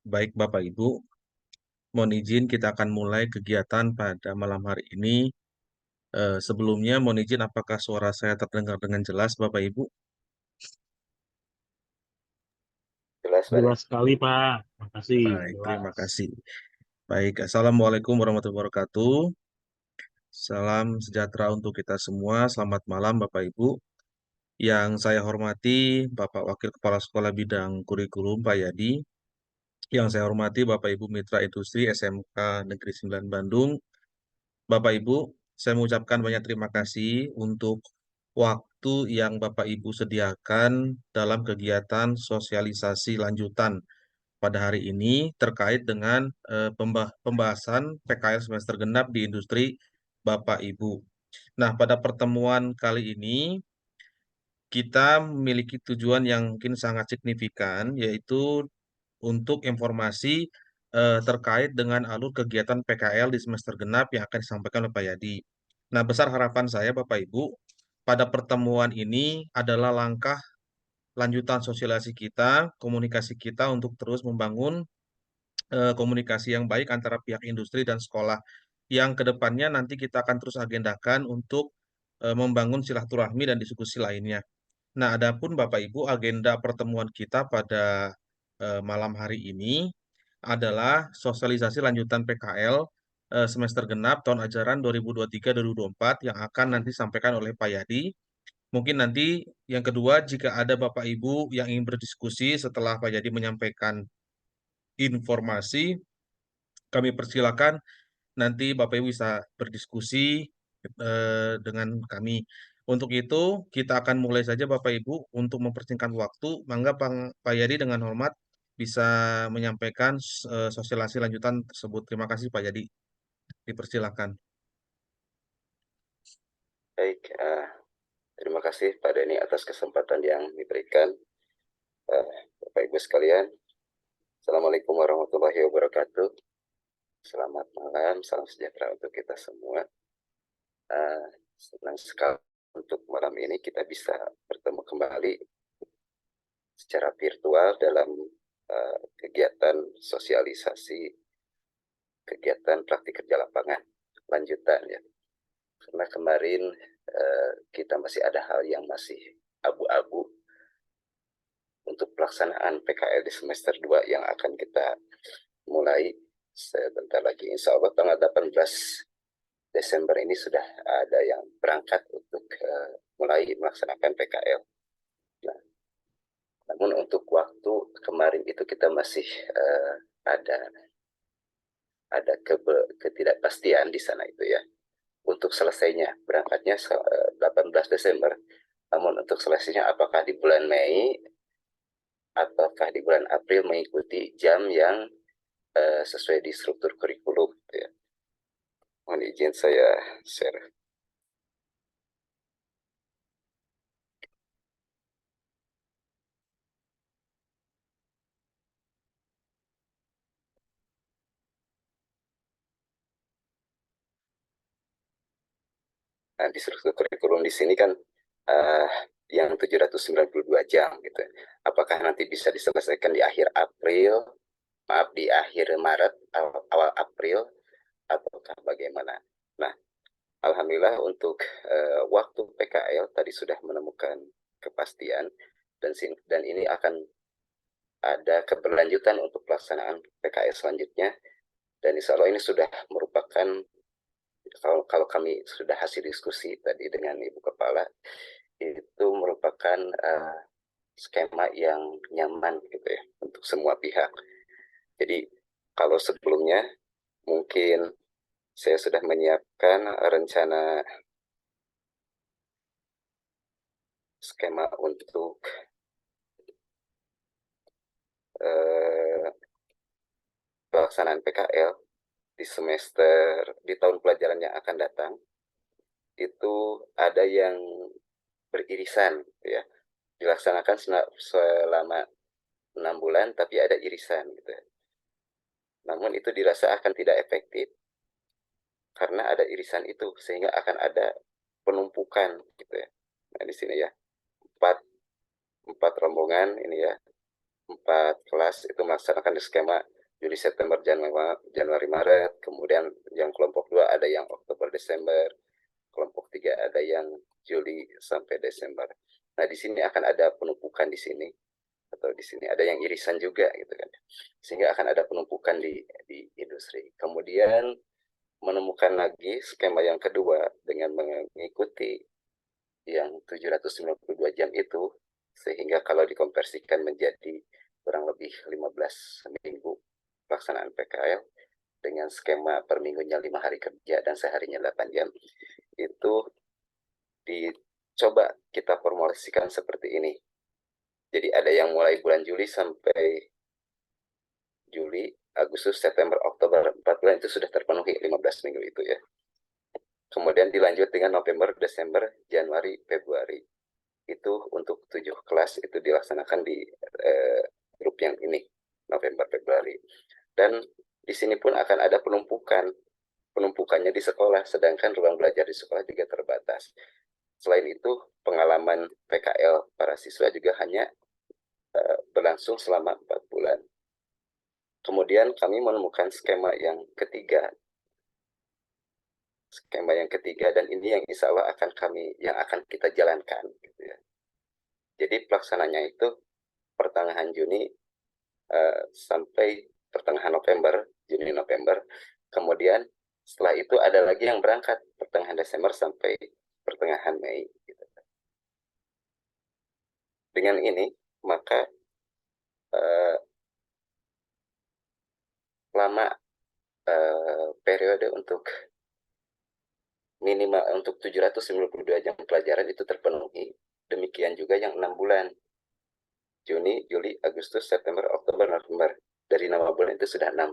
Baik Bapak Ibu, mohon izin kita akan mulai kegiatan pada malam hari ini. Sebelumnya mohon izin apakah suara saya terdengar dengan jelas Bapak Ibu? Jelas, Pak Jelas Den. sekali, Pak. Makasih. Baik, terima Jelas. kasih. Baik, Assalamualaikum warahmatullahi wabarakatuh. Salam sejahtera untuk kita semua. Selamat malam Bapak Ibu. Yang saya hormati Bapak Wakil Kepala Sekolah Bidang Kurikulum Pak Yadi. Yang saya hormati Bapak Ibu Mitra Industri SMK Negeri 9 Bandung. Bapak Ibu, saya mengucapkan banyak terima kasih untuk waktu yang Bapak Ibu sediakan dalam kegiatan sosialisasi lanjutan pada hari ini terkait dengan pembahasan PKL semester genap di industri Bapak Ibu. Nah, pada pertemuan kali ini kita memiliki tujuan yang mungkin sangat signifikan, yaitu untuk informasi terkait dengan alur kegiatan PKL di semester genap yang akan disampaikan oleh Pak Yadi. Nah, besar harapan saya Bapak Ibu, pada pertemuan ini adalah langkah lanjutan sosialisasi kita, komunikasi kita untuk terus membangun komunikasi yang baik antara pihak industri dan sekolah yang kedepannya nanti kita akan terus agendakan untuk membangun silaturahmi dan diskusi lainnya. Nah, adapun Bapak Ibu, agenda pertemuan kita pada malam hari ini adalah sosialisasi lanjutan PKL semester genap tahun ajaran 2023-2024 yang akan nanti disampaikan oleh Pak Yadi. Mungkin nanti yang kedua, jika ada Bapak Ibu yang ingin berdiskusi setelah Pak Yadi menyampaikan informasi, kami persilakan nanti Bapak Ibu bisa berdiskusi dengan kami. Untuk itu, kita akan mulai saja Bapak Ibu untuk mempersingkat waktu. Mangga Pak Yadi dengan hormat bisa menyampaikan sosialisasi lanjutan tersebut. Terima kasih Pak Yadi. Dipersilakan. Baik, terima kasih Pak Denny atas kesempatan yang diberikan. Bapak Ibu sekalian, Assalamualaikum warahmatullahi wabarakatuh. Selamat malam, salam sejahtera untuk kita semua. Senang sekali untuk malam ini kita bisa bertemu kembali secara virtual dalam kegiatan sosialisasi kegiatan praktik kerja lapangan lanjutan ya. Karena kemarin kita masih ada hal yang masih abu-abu untuk pelaksanaan PKL di semester 2 yang akan kita mulai sebentar lagi. Insya Allah tanggal 18 Desember ini sudah ada yang berangkat untuk mulai melaksanakan PKL. Nah, namun untuk waktu kemarin itu kita masih ada ketidakpastian di sana itu ya. Untuk selesainya, berangkatnya 18 Desember. Namun untuk selesainya apakah di bulan Mei ataukah di bulan April mengikuti jam yang sesuai di struktur kurikulum gitu ya. Mohon izin saya share. Nah, di struktur kurikulum di sini kan yang 792 jam gitu. Apakah nanti bisa diselesaikan di akhir April, maaf di akhir Maret, awal April, ataukah bagaimana? Nah, alhamdulillah untuk waktu PKL tadi sudah menemukan kepastian dan ini akan ada keberlanjutan untuk pelaksanaan PKL selanjutnya dan insya Allah ini sudah merupakan kalau kami sudah hasil diskusi tadi dengan Ibu Kepala itu merupakan skema yang nyaman gitu ya untuk semua pihak. Jadi kalau sebelumnya mungkin saya sudah menyiapkan rencana skema untuk pelaksanaan PKL di semester di tahun pelajaran yang akan datang itu ada yang beririsan ya dilaksanakan selama 6 bulan tapi ada irisan gitu. Namun itu dirasa akan tidak efektif karena ada irisan itu sehingga akan ada penumpukan gitu ya. Nah di sini ya 4 4 rombongan ini ya, 4 kelas itu melaksanakan di skema Juli, September, Januari, Maret. Kemudian yang kelompok 2 ada yang Oktober, Desember. Kelompok 3 ada yang Juli sampai Desember. Nah, di sini akan ada penumpukan di sini, atau di sini ada yang irisan juga gitu kan. Sehingga akan ada penumpukan di industri. Kemudian menemukan lagi skema yang kedua dengan mengikuti yang 792 jam itu, sehingga kalau dikonversikan menjadi kurang lebih 15 minggu pelaksanaan PKL dengan skema per minggunya 5 hari kerja dan seharinya 8 jam, itu dicoba kita formulasikan seperti ini. Jadi ada yang mulai bulan Juli sampai Juli, Agustus, September, Oktober, 4 bulan itu sudah terpenuhi 15 minggu itu ya. Kemudian dilanjut dengan November, Desember, Januari, Februari. Itu untuk 7 kelas itu dilaksanakan di grup yang ini, November, Februari. Dan di sini pun akan ada penumpukan. Penumpukannya di sekolah, sedangkan ruang belajar di sekolah juga terbatas. Selain itu, pengalaman PKL para siswa juga hanya berlangsung selama 4 bulan. Kemudian kami menemukan skema yang ketiga. Skema yang ketiga, dan ini yang insya Allah yang akan kita jalankan. Gitu ya. Jadi pelaksananya itu pertengahan Juni sampai pertengahan November, Juni November. Kemudian setelah itu ada lagi yang berangkat pertengahan Desember sampai pertengahan Mei. Gitu. Dengan ini maka lama periode untuk minimal untuk 792 jam pelajaran itu terpenuhi. Demikian juga yang 6 bulan. Juni, Juli, Agustus, September, Oktober, November. Dari 6 bulan itu sudah 6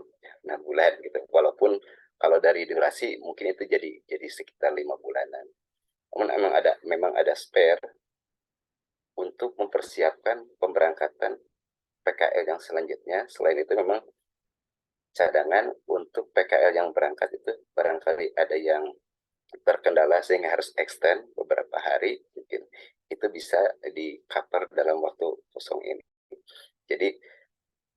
bulan gitu. Walaupun kalau dari durasi mungkin itu jadi sekitar 5 bulanan. Namun memang ada spare untuk mempersiapkan pemberangkatan PKL yang selanjutnya. Selain itu memang cadangan untuk PKL yang berangkat itu barangkali ada yang terkendala sehingga harus extend beberapa hari, mungkin itu bisa di cover dalam waktu kosong ini. Jadi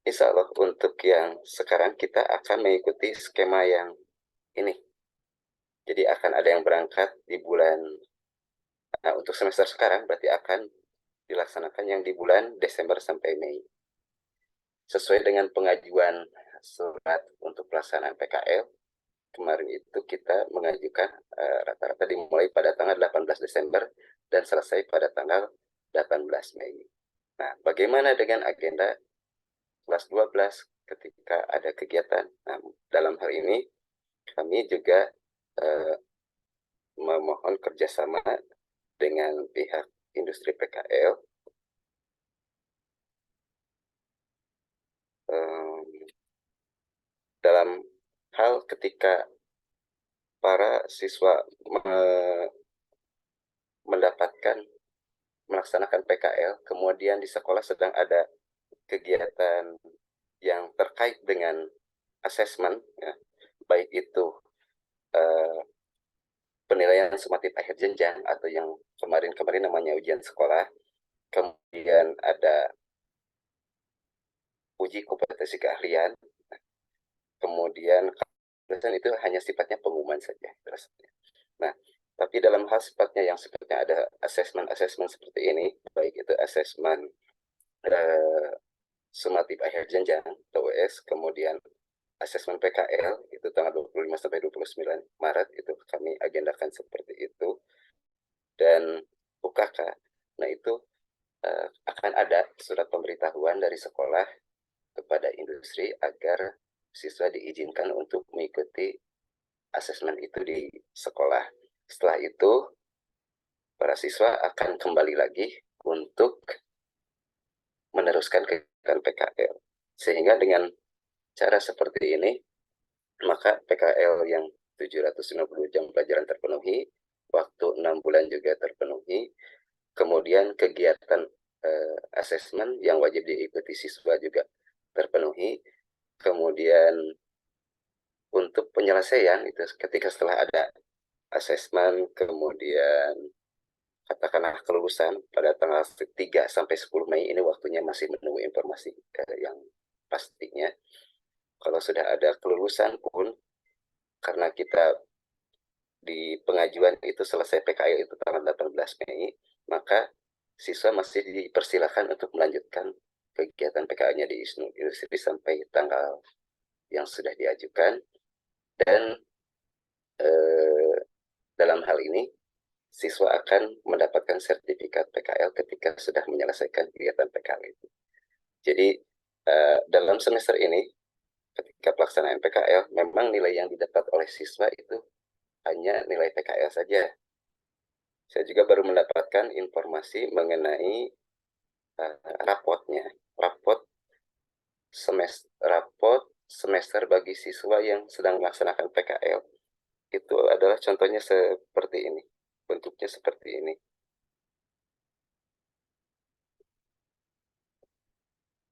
insya Allah untuk yang sekarang kita akan mengikuti skema yang ini. Jadi akan ada yang berangkat di bulan, nah untuk semester sekarang berarti akan dilaksanakan yang di bulan Desember sampai Mei. Sesuai dengan pengajuan surat untuk pelaksanaan PKL, kemarin itu kita mengajukan rata-rata dimulai pada tanggal 18 Desember dan selesai pada tanggal 18 Mei. Nah, bagaimana dengan agenda kelas 12 ketika ada kegiatan? Nah, dalam hal ini kami juga memohon kerjasama dengan pihak industri PKL dalam hal ketika para siswa mendapatkan melaksanakan PKL, kemudian di sekolah sedang ada kegiatan yang terkait dengan asesmen, ya, baik itu penilaian sumatif akhir jenjang atau yang kemarin namanya ujian sekolah, kemudian ada uji kompetensi keahlian, kemudian itu hanya sifatnya pengumuman saja. Nah, tapi dalam hal sifatnya ada asesmen seperti ini, baik itu asesmen sumatif akhir jenjang (TUS), kemudian asesmen PKL itu tanggal 25 sampai 29 Maret itu kami agendakan seperti itu, dan UKK. Nah, itu akan ada surat pemberitahuan dari sekolah kepada industri agar siswa diizinkan untuk mengikuti asesmen itu di sekolah. Setelah itu, para siswa akan kembali lagi untuk meneruskan kegiatan PKL. Sehingga dengan cara seperti ini, maka PKL yang 790 jam pelajaran terpenuhi, waktu 6 bulan juga terpenuhi, kemudian kegiatan asesmen yang wajib diikuti siswa juga terpenuhi, kemudian untuk penyelesaian itu ketika setelah ada asesmen, kemudian katakanlah kelulusan pada tanggal 3 sampai 10 Mei ini waktunya masih menunggu informasi yang pastinya. Kalau sudah ada kelulusan pun, karena kita di pengajuan itu selesai PKL itu tanggal 18 Mei, maka siswa masih dipersilakan untuk melanjutkan kegiatan PKL-nya di Industri sampai tanggal yang sudah diajukan. Dan eh, dalam hal ini siswa akan mendapatkan sertifikat PKL ketika sudah menyelesaikan kegiatan PKL itu. Jadi dalam semester ini ketika pelaksanaan PKL memang nilai yang didapat oleh siswa itu hanya nilai PKL saja. Saya juga baru mendapatkan informasi mengenai rapotnya. Rapot semester bagi siswa yang sedang melaksanakan PKL itu adalah contohnya seperti ini. Bentuknya seperti ini.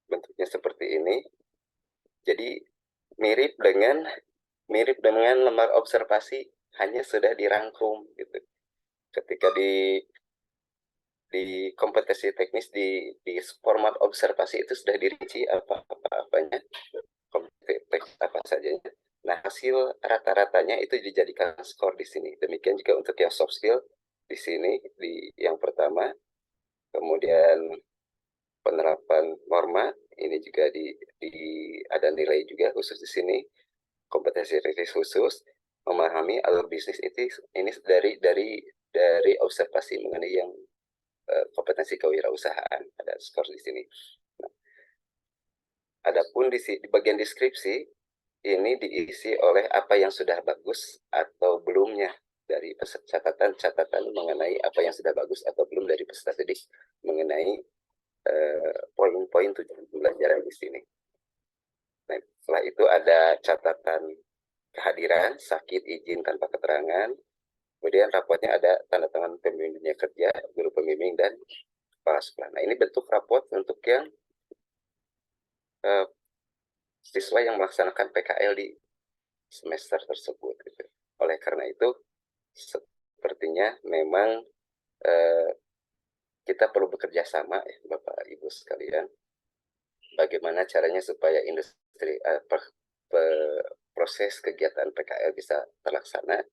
Bentuknya seperti ini. Jadi mirip dengan lembar observasi, hanya sudah dirangkum gitu. Ketika di kompetensi teknis di format observasi itu sudah dirinci apa-apanya, kompetensi apa saja. Nah, hasil rata-ratanya itu dijadikan skor di sini. Demikian juga untuk yang soft skill di sini di yang pertama, kemudian penerapan norma ini juga di ada nilai juga khusus di sini, kompetensi teknis khusus, memahami alur bisnis itu ini dari observasi mengenai yang kompetensi kewirausahaan, ada skor di sini. Nah, adapun di bagian deskripsi ini diisi oleh apa yang sudah bagus atau belumnya dari catatan-catatan mengenai apa yang sudah bagus atau belum dari peserta didik mengenai poin-poin tujuan pembelajaran di sini. Nah, setelah itu ada catatan kehadiran, sakit, izin tanpa keterangan. Kemudian rapotnya ada tanda tangan pembimbingnya kerja, guru pembimbing, dan kepala sekolah. Nah, ini bentuk rapot untuk yang siswa yang melaksanakan PKL di semester tersebut. Gitu. Oleh karena itu, sepertinya memang eh, kita perlu bekerja sama, ya, Bapak Ibu sekalian. Bagaimana caranya supaya industri proses kegiatan PKL bisa terlaksana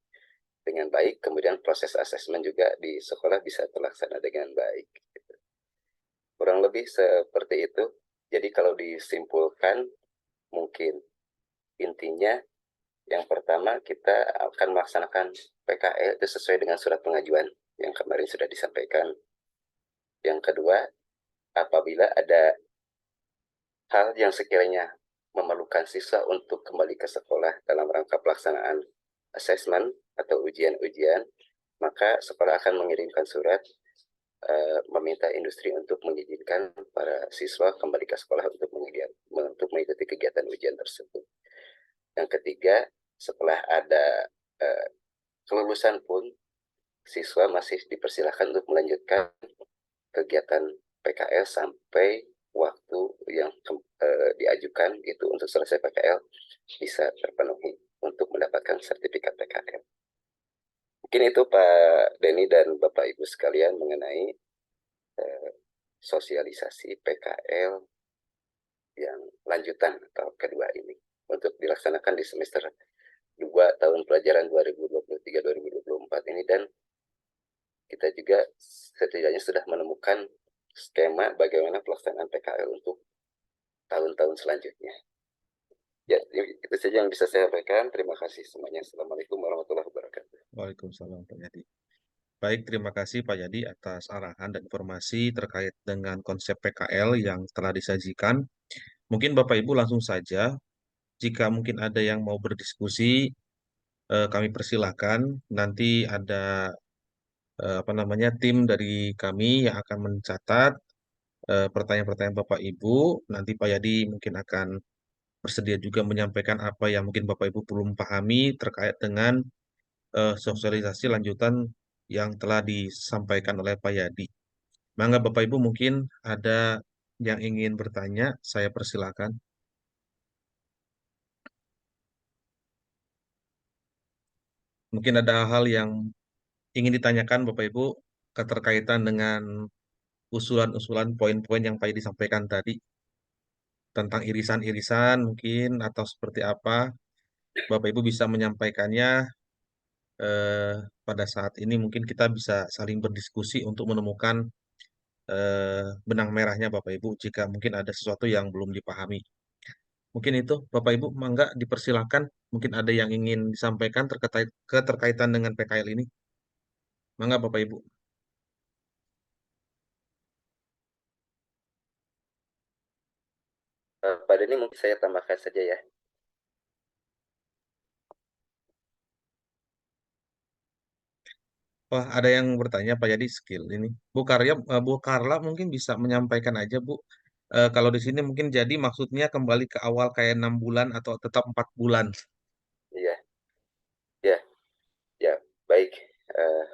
dengan baik, kemudian proses asesmen juga di sekolah bisa terlaksana dengan baik. Kurang lebih seperti itu. Jadi kalau disimpulkan, mungkin intinya yang pertama kita akan melaksanakan PKL itu sesuai dengan surat pengajuan yang kemarin sudah disampaikan. Yang kedua, apabila ada hal yang sekiranya memerlukan siswa untuk kembali ke sekolah dalam rangka pelaksanaan asesmen atau ujian-ujian, maka sekolah akan mengirimkan surat meminta industri untuk mengizinkan para siswa kembali ke sekolah untuk mengikuti kegiatan ujian tersebut. Yang ketiga, setelah ada kelulusan pun, siswa masih dipersilahkan untuk melanjutkan kegiatan PKL sampai waktu yang diajukan itu untuk selesai PKL bisa terpenuhi untuk mendapatkan sertifikat PKL. Mungkin itu Pak Denny dan Bapak Ibu sekalian mengenai sosialisasi PKL yang lanjutan atau kedua ini untuk dilaksanakan di semester 2 tahun pelajaran 2023-2024 ini, dan kita juga setidaknya sudah menemukan skema bagaimana pelaksanaan PKL untuk tahun-tahun selanjutnya. Ya, itu saja yang bisa saya sampaikan. Terima kasih semuanya. Assalamualaikum warahmatullahi wabarakatuh. Waalaikumsalam Pak Yadi. Baik, terima kasih Pak Yadi atas arahan dan informasi terkait dengan konsep PKL yang telah disajikan. Mungkin Bapak Ibu langsung saja, jika mungkin ada yang mau berdiskusi, kami persilahkan. Nanti ada apa namanya tim dari kami yang akan mencatat pertanyaan-pertanyaan Bapak Ibu. Nanti Pak Yadi mungkin akan bersedia juga menyampaikan apa yang mungkin Bapak Ibu belum pahami terkait dengan sosialisasi lanjutan yang telah disampaikan oleh Pak Yadi. Mangga Bapak Ibu mungkin ada yang ingin bertanya, saya persilakan. Mungkin ada hal yang ingin ditanyakan Bapak Ibu keterkaitan dengan usulan-usulan poin-poin yang Pak Yedi sampaikan tadi tentang irisan-irisan mungkin atau seperti apa, Bapak Ibu bisa menyampaikannya eh, pada saat ini mungkin kita bisa saling berdiskusi untuk menemukan benang merahnya Bapak Ibu jika mungkin ada sesuatu yang belum dipahami. Mungkin itu Bapak Ibu, mangga dipersilakan. Mungkin ada yang ingin disampaikan keterkaitan dengan PKL ini. Mangga Bapak Ibu. Pada ini mungkin saya tambahkan saja ya. Wah, ada yang bertanya Pak Yadi skill ini. Bu Karla mungkin bisa menyampaikan aja Bu. Kalau di sini mungkin jadi maksudnya kembali ke awal kayak 6 bulan atau tetap 4 bulan. Iya, ya, ya, baik. Eh,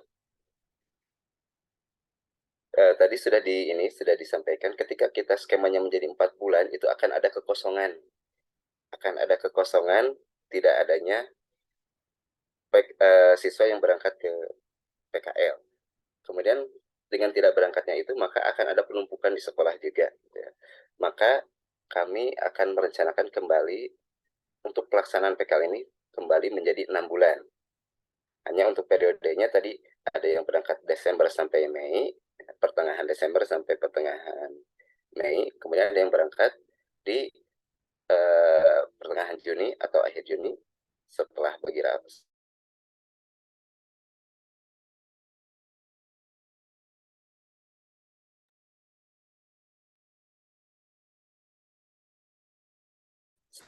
Tadi sudah disampaikan ketika kita skemanya menjadi 4 bulan itu akan ada kekosongan, tidak adanya siswa yang berangkat ke PKL. Kemudian dengan tidak berangkatnya itu maka akan ada penumpukan di sekolah juga. Ya. Maka kami akan merencanakan kembali untuk pelaksanaan PKL ini kembali menjadi 6 bulan. Hanya untuk periodenya tadi ada yang berangkat Desember sampai Mei, pertengahan Desember sampai pertengahan Mei, kemudian ada yang berangkat di pertengahan Juni atau akhir Juni setelah bagi rapat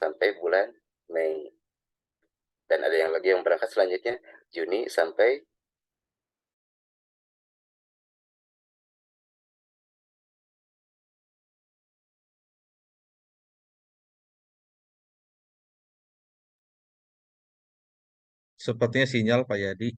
sampai bulan Mei. Dan ada yang lagi yang berangkat selanjutnya Juni sampai Sepertinya sinyal Pak Yadi.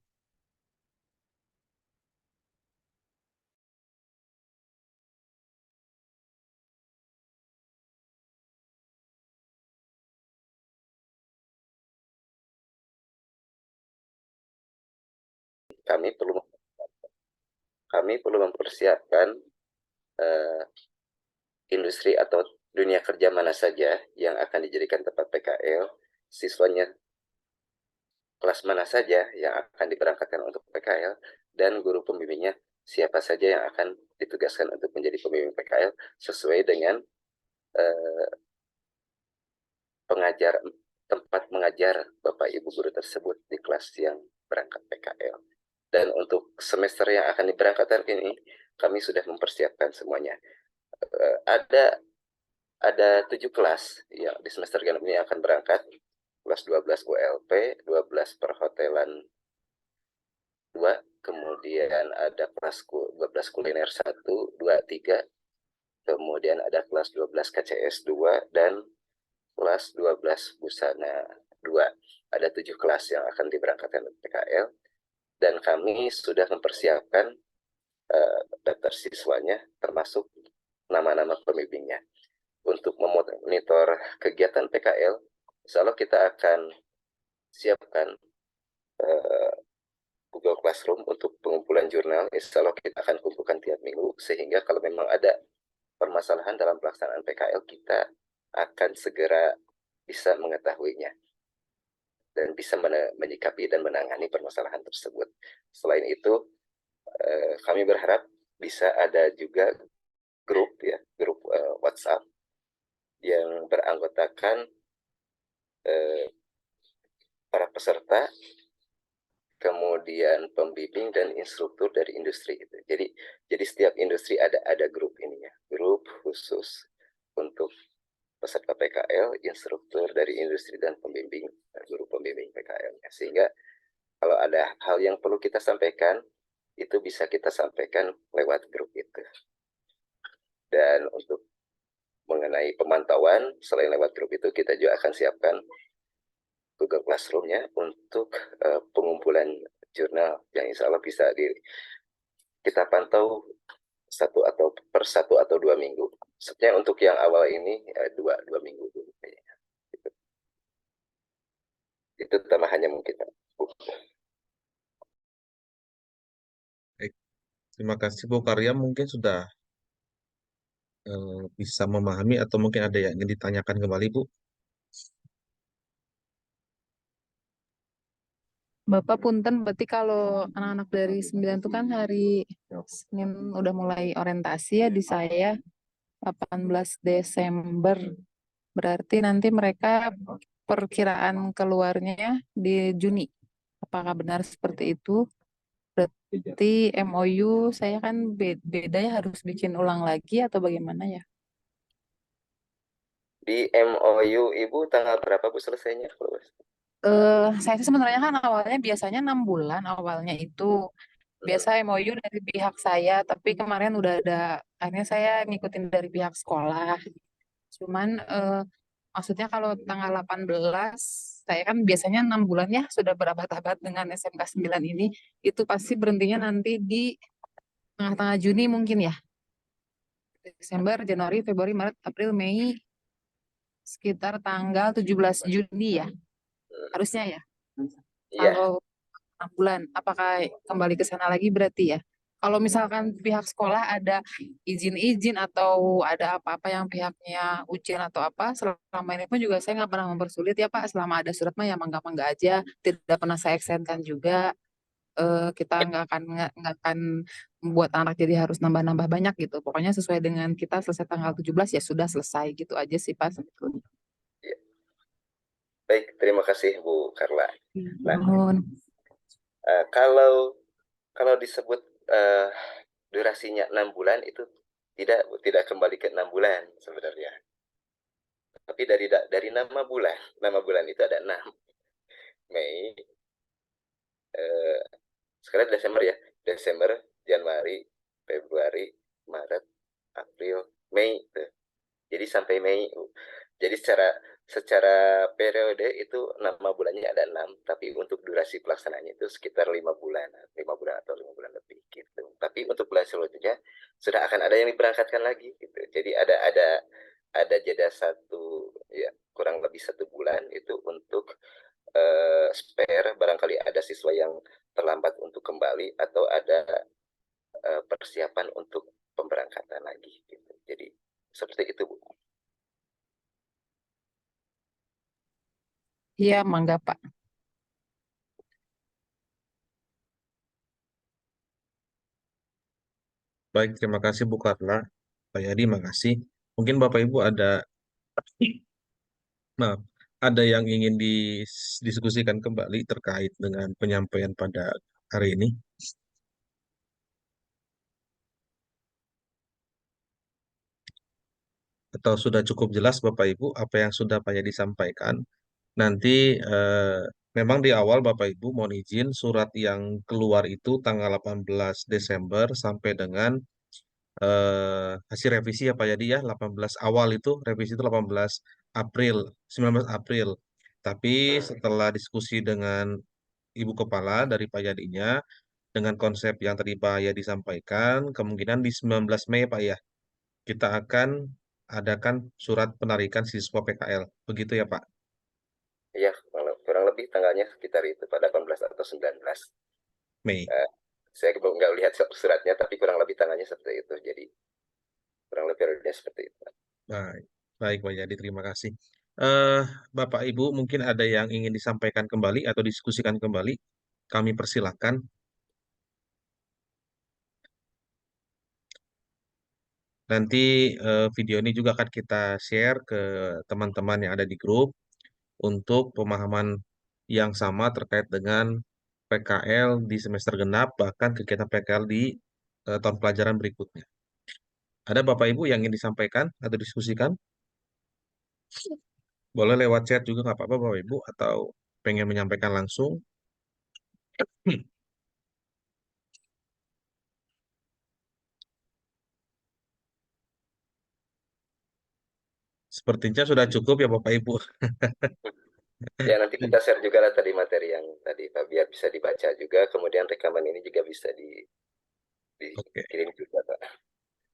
kami perlu kami perlu mempersiapkan uh, industri atau dunia kerja mana saja yang akan dijadikan tempat PKL, siswanya kelas mana saja yang akan diberangkatkan untuk PKL, dan guru pembimbingnya siapa saja yang akan ditugaskan untuk menjadi pembimbing PKL sesuai dengan uh, pengajar tempat mengajar Bapak Ibu guru tersebut di kelas yang berangkat PKL. Dan untuk semester yang akan diberangkatkan ini, kami sudah mempersiapkan semuanya. Ada 7 kelas yang di semester genap ini akan berangkat. Kelas 12 ULP, 12 perhotelan 2, kemudian ada kelas 12 kuliner 1, 2, 3, kemudian ada kelas 12 KCS 2, dan kelas 12 busana 2. Ada 7 kelas yang akan diberangkatkan PKL, dan kami sudah mempersiapkan daftar siswanya termasuk nama-nama pembimbingnya. Untuk memonitor kegiatan PKL, insya Allah kita akan siapkan uh, Google Classroom untuk pengumpulan jurnal. Insya Allah kita akan kumpulkan tiap minggu, sehingga kalau memang ada permasalahan dalam pelaksanaan PKL, kita akan segera bisa mengetahuinya dan bisa menyikapi dan menangani permasalahan tersebut. Selain itu, kami berharap bisa ada juga grup WhatsApp yang beranggotakan para peserta, kemudian pembimbing dan instruktur dari industri gitu. Jadi setiap industri ada grup ininya, grup khusus untuk peserta PKL, instruktur dari industri dan pembimbing, guru pembimbing PKL-nya. Sehingga kalau ada hal yang perlu kita sampaikan, itu bisa kita sampaikan lewat grup itu. Dan untuk mengenai pemantauan, selain lewat grup itu, kita juga akan siapkan Google Classroom-nya untuk pengumpulan jurnal yang insya Allah bisa kita pantau per 1 atau 2 minggu. Sebenarnya untuk yang awal ini dua minggu dulu. Itu tambahannya mungkin Pak. Baik. Terima kasih Bu Karya, mungkin sudah bisa memahami atau mungkin ada yang ingin ditanyakan kembali Bu. Bapak punten, berarti kalau anak-anak dari 9 itu kan hari Senin udah mulai orientasi ya di saya 18 Desember. Berarti nanti mereka perkiraan keluarnya di Juni. Apakah benar seperti itu? Berarti MOU saya kan beda ya, harus bikin ulang lagi atau bagaimana ya? Di MOU Ibu tanggal berapa Bu selesainya? Saya sih sebenarnya kan awalnya biasanya 6 bulan awalnya itu. Hmm. Biasa MOU dari pihak saya, tapi kemarin udah ada, akhirnya saya ngikutin dari pihak sekolah. Cuman maksudnya kalau tanggal 18, saya kan biasanya 6 bulan ya, sudah berabad-abad dengan SMK 9 ini, itu pasti berhentinya nanti di tengah-tengah Juni mungkin ya. Desember, Januari, Februari, Maret, April, Mei, sekitar tanggal 17 Juni ya, harusnya ya. Iya, Kalau 6 bulan, apakah kembali ke sana lagi berarti ya? Kalau misalkan pihak sekolah ada izin-izin atau ada apa-apa yang pihaknya ujian atau apa, selama ini pun juga saya nggak pernah mempersulit ya Pak. Selama ada surat mah ya mangga-mangga aja. Tidak pernah saya extendkan juga. Kita nggak akan membuat anak jadi harus nambah-nambah banyak gitu. Pokoknya sesuai dengan kita selesai tanggal 17 ya sudah selesai gitu aja sih Pak sebetulnya. iya. Baik, terima kasih Bu Karla. Nah, Nuhun. kalau kalau disebut eh, durasinya 6 bulan itu tidak kembali ke 6 bulan sebenarnya. Tapi dari nama bulan itu ada 6. Mei, eh, sekarang Desember ya. Desember, Januari, Februari, Maret, April, Mei. Tuh. Jadi sampai Mei. Jadi secara secara periode itu nama bulannya ada 6, tapi untuk durasi pelaksanaannya itu sekitar 5 bulan, 5 bulan atau 5 bulan lebih gitu. Tapi untuk bulan selanjutnya sudah akan ada yang diberangkatkan lagi gitu. Jadi ada jeda satu ya kurang lebih 1 bulan itu untuk spare barangkali ada siswa yang terlambat untuk kembali atau ada persiapan untuk pemberangkatan lagi gitu. Jadi seperti itu Bu. Iya, mangga Pak. Baik, terima kasih Bu Karla. Pak Yadi, makasih. Mungkin Bapak Ibu ada, maaf, ada yang ingin didiskusikan kembali terkait dengan penyampaian pada hari ini, atau sudah cukup jelas Bapak Ibu apa yang sudah Pak Yadi sampaikan. Nanti memang di awal Bapak Ibu mohon izin surat yang keluar itu tanggal 18 Desember sampai dengan hasil revisi ya Pak Yadi ya 18 awal itu revisi itu 18 April 19 April. Tapi setelah diskusi dengan Ibu Kepala dari Pak Yadinya dengan konsep yang tadi Pak Yadi sampaikan kemungkinan di 19 Mei Pak ya kita akan adakan surat penarikan siswa PKL. Begitu ya Pak? Iya, kurang lebih tanggalnya sekitar itu pada 18 atau 19. Mei. Eh, saya belum nggak lihat suratnya, tapi kurang lebih tanggalnya seperti itu. Jadi kurang lebih periodenya seperti itu. Baik, baik Pak Yadi, terima kasih. Eh, Bapak Ibu mungkin ada yang ingin disampaikan kembali atau diskusikan kembali. Kami persilahkan. Nanti video ini juga akan kita share ke teman-teman yang ada di grup untuk pemahaman yang sama terkait dengan PKL di semester genap, bahkan kegiatan PKL di tahun pelajaran berikutnya. Ada Bapak Ibu yang ingin disampaikan atau diskusikan? Boleh lewat chat juga nggak apa-apa Bapak Ibu, atau pengen menyampaikan langsung. Sepertinya sudah cukup ya Bapak Ibu. Ya nanti kita share juga lah tadi materi yang tadi Pak biar bisa dibaca juga. Kemudian rekaman ini juga bisa Oke, dikirim juga Pak.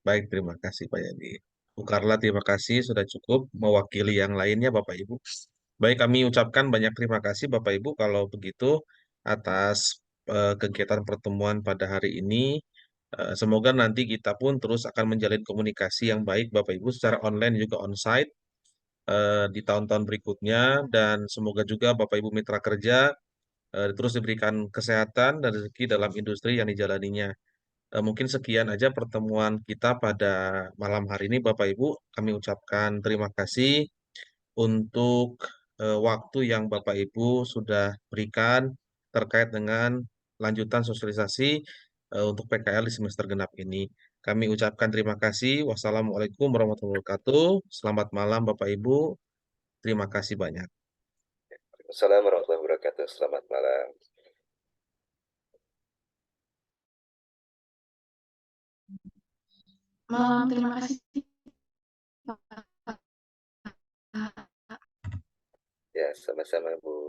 baik, terima kasih Pak Yadi. Bu Karla, terima kasih sudah cukup mewakili yang lainnya Bapak Ibu. Baik, kami ucapkan banyak terima kasih Bapak Ibu kalau begitu atas kegiatan pertemuan pada hari ini. Semoga nanti kita pun terus akan menjalin komunikasi yang baik Bapak Ibu secara online juga onsite di tahun-tahun berikutnya, dan semoga juga Bapak Ibu mitra kerja terus diberikan kesehatan dan rezeki dalam industri yang dijalaninya. Mungkin sekian aja pertemuan kita pada malam hari ini Bapak Ibu. Kami ucapkan terima kasih untuk waktu yang Bapak Ibu sudah berikan terkait dengan lanjutan sosialisasi untuk PKL di semester genap ini. Kami ucapkan terima kasih. Wassalamualaikum warahmatullahi wabarakatuh. Selamat malam Bapak Ibu. Terima kasih banyak. Assalamualaikum warahmatullahi wabarakatuh. Selamat malam. Malam, terima kasih. Ya, sama-sama Bu.